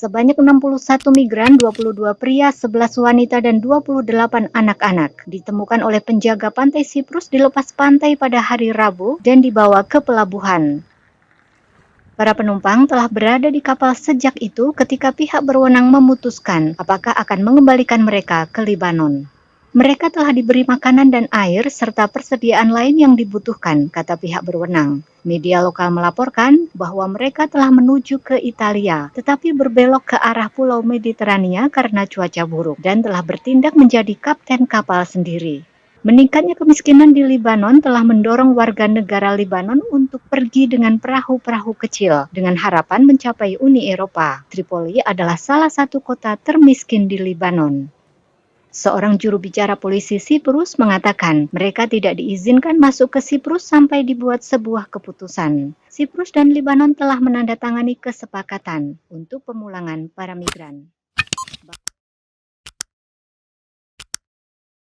Sebanyak 61 migran, 22 pria, 11 wanita, dan 28 anak-anak ditemukan oleh penjaga pantai Siprus di lepas pantai pada hari Rabu dan dibawa ke pelabuhan. Para penumpang telah berada di kapal sejak itu ketika pihak berwenang memutuskan apakah akan mengembalikan mereka ke Libanon. Mereka telah diberi makanan dan air serta persediaan lain yang dibutuhkan, kata pihak berwenang. Media lokal melaporkan bahwa mereka telah menuju ke Italia, tetapi berbelok ke arah Pulau Mediterania karena cuaca buruk dan telah bertindak menjadi kapten kapal sendiri. Meningkatnya kemiskinan di Libanon telah mendorong warga negara Libanon untuk pergi dengan perahu-perahu kecil dengan harapan mencapai Uni Eropa. Tripoli adalah salah satu kota termiskin di Libanon. Seorang juru bicara polisi Siprus mengatakan mereka tidak diizinkan masuk ke Siprus sampai dibuat sebuah keputusan. Siprus dan Libanon telah menandatangani kesepakatan untuk pemulangan para migran.